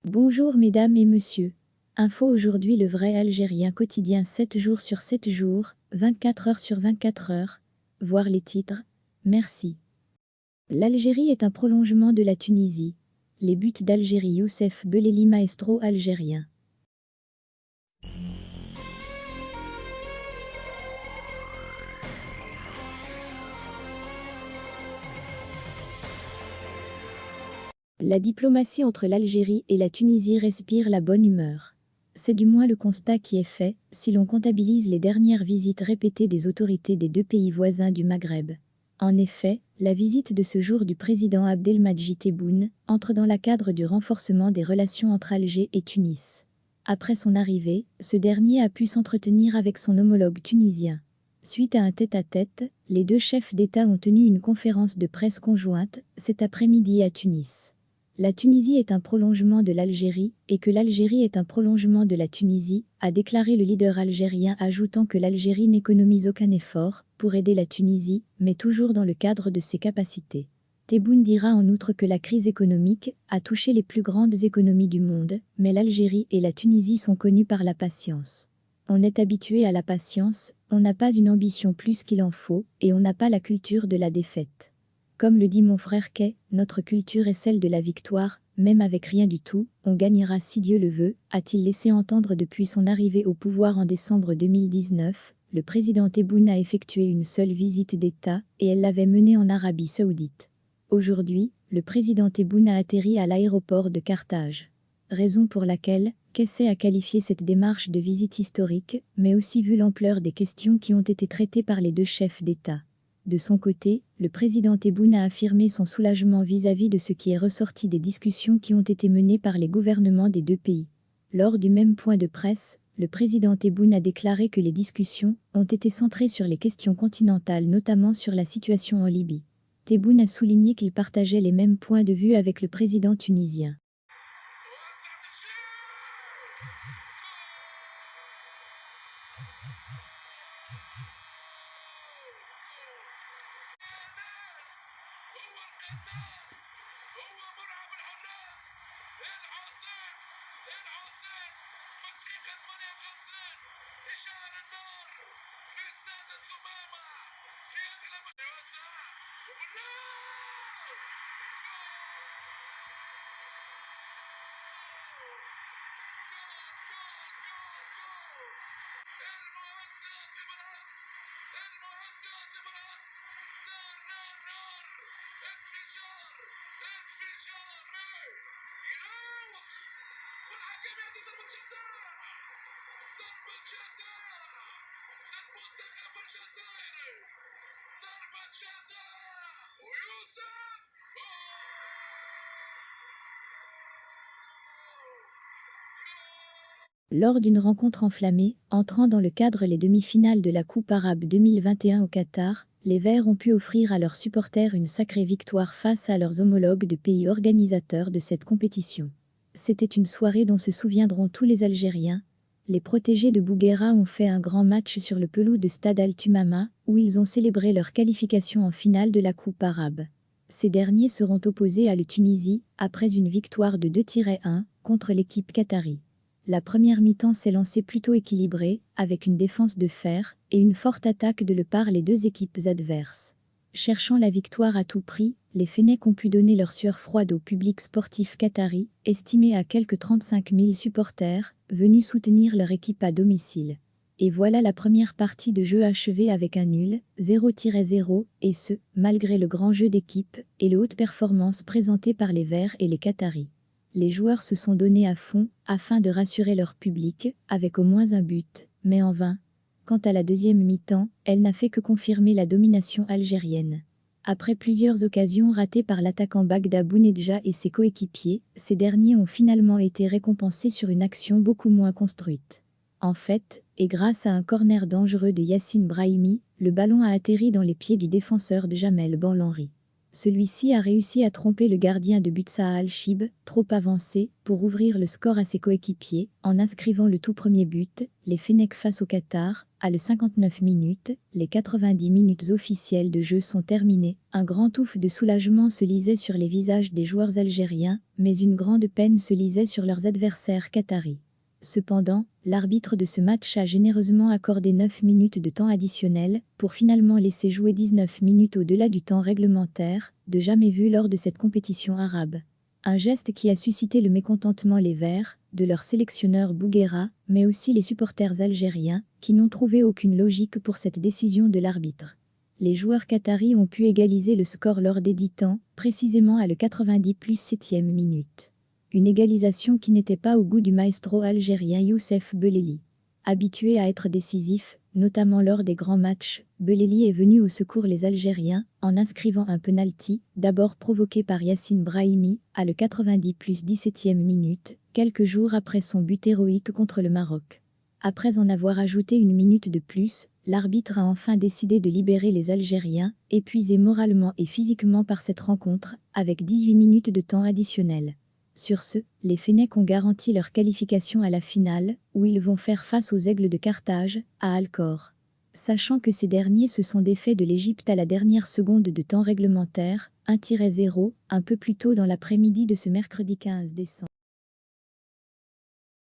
Bonjour mesdames et messieurs. Info aujourd'hui le vrai Algérien quotidien 7 jours sur 7 jours, 24 heures sur 24 heures. Voir les titres. Merci. L'Algérie est un prolongement de la Tunisie. Les buts d'Algérie Youssef Beleli maestro algérien. La diplomatie entre l'Algérie et la Tunisie respire la bonne humeur. C'est du moins le constat qui est fait, si l'on comptabilise les dernières visites répétées des autorités des deux pays voisins du Maghreb. En effet, la visite de ce jour du président Abdelmadjid Tebboune entre dans le cadre du renforcement des relations entre Alger et Tunis. Après son arrivée, ce dernier a pu s'entretenir avec son homologue tunisien. Suite à un tête-à-tête, les deux chefs d'État ont tenu une conférence de presse conjointe cet après-midi à Tunis. La Tunisie est un prolongement de l'Algérie et que l'Algérie est un prolongement de la Tunisie, a déclaré le leader algérien, ajoutant que l'Algérie n'économise aucun effort pour aider la Tunisie, mais toujours dans le cadre de ses capacités. Tebboune dira en outre que la crise économique a touché les plus grandes économies du monde, mais l'Algérie et la Tunisie sont connues par la patience. On est habitué à la patience, on n'a pas une ambition plus qu'il en faut, et on n'a pas la culture de la défaite. Comme le dit mon frère Kay, notre culture est celle de la victoire, même avec rien du tout, on gagnera si Dieu le veut, a-t-il laissé entendre depuis son arrivée au pouvoir en décembre 2019. Le président Tebboune a effectué une seule visite d'État, et elle l'avait menée en Arabie Saoudite. Aujourd'hui, le président Tebboune a atterri à l'aéroport de Carthage. Raison pour laquelle Kessé a qualifié cette démarche de visite historique, mais aussi vu l'ampleur des questions qui ont été traitées par les deux chefs d'État. De son côté, le président Tebboune a affirmé son soulagement vis-à-vis de ce qui est ressorti des discussions qui ont été menées par les gouvernements des deux pays. Lors du même point de presse, le président Tebboune a déclaré que les discussions ont été centrées sur les questions continentales, notamment sur la situation en Libye. Tebboune a souligné qu'il partageait les mêmes points de vue avec le président tunisien. Lors d'une rencontre enflammée, entrant dans le cadre les demi-finales de la Coupe arabe 2021 au Qatar, les Verts ont pu offrir à leurs supporters une sacrée victoire face à leurs homologues de pays organisateurs de cette compétition. C'était une soirée dont se souviendront tous les Algériens. Les protégés de Bouguera ont fait un grand match sur le pelouse de Stade Al-Tumama, où ils ont célébré leur qualification en finale de la Coupe arabe. Ces derniers seront opposés à la Tunisie, après une victoire de 2-1 contre l'équipe qatari. La première mi-temps s'est lancée plutôt équilibrée, avec une défense de fer et une forte attaque de la part des deux équipes adverses. Cherchant la victoire à tout prix, les Fennecs ont pu donner leur sueur froide au public sportif qatari, estimé à quelques 35 000 supporters, venus soutenir leur équipe à domicile. Et voilà la première partie de jeu achevée avec un nul, 0-0, et ce, malgré le grand jeu d'équipe et les hautes performances présentées par les Verts et les Qataris. Les joueurs se sont donnés à fond afin de rassurer leur public, avec au moins un but, mais en vain. Quant à la deuxième mi-temps, elle n'a fait que confirmer la domination algérienne. Après plusieurs occasions ratées par l'attaquant Bagda Bounedja et ses coéquipiers, ces derniers ont finalement été récompensés sur une action beaucoup moins construite. En fait, et grâce à un corner dangereux de Yassine Brahimi, le ballon a atterri dans les pieds du défenseur de Jamel Banlanri. Celui-ci a réussi à tromper le gardien de but Saha Al-Shib, trop avancé, pour ouvrir le score à ses coéquipiers, en inscrivant le tout premier but, les Fennecs face au Qatar, à le 59 minutes, les 90 minutes officielles de jeu sont terminées, un grand ouf de soulagement se lisait sur les visages des joueurs algériens, mais une grande peine se lisait sur leurs adversaires qataris. Cependant, l'arbitre de ce match a généreusement accordé 9 minutes de temps additionnel, pour finalement laisser jouer 19 minutes au-delà du temps réglementaire, de jamais vu lors de cette compétition arabe. Un geste qui a suscité le mécontentement les Verts, de leur sélectionneur Bouguera, mais aussi les supporters algériens, qui n'ont trouvé aucune logique pour cette décision de l'arbitre. Les joueurs qataris ont pu égaliser le score lors des 10 temps, précisément à le 90 plus 7e minute. Une égalisation qui n'était pas au goût du maestro algérien Youssef Belheli. Habitué à être décisif, notamment lors des grands matchs, Belheli est venu au secours les Algériens, en inscrivant un penalty, d'abord provoqué par Yassine Brahimi, à le 90 plus 17e minute, quelques jours après son but héroïque contre le Maroc. Après en avoir ajouté une minute de plus, l'arbitre a enfin décidé de libérer les Algériens, épuisés moralement et physiquement par cette rencontre, avec 18 minutes de temps additionnel. Sur ce, les Fennecs ont garanti leur qualification à la finale, où ils vont faire face aux Aigles de Carthage, à Alcor. Sachant que ces derniers se sont défaits de l'Égypte à la dernière seconde de temps réglementaire, 1-0, un peu plus tôt dans l'après-midi de ce mercredi 15 décembre.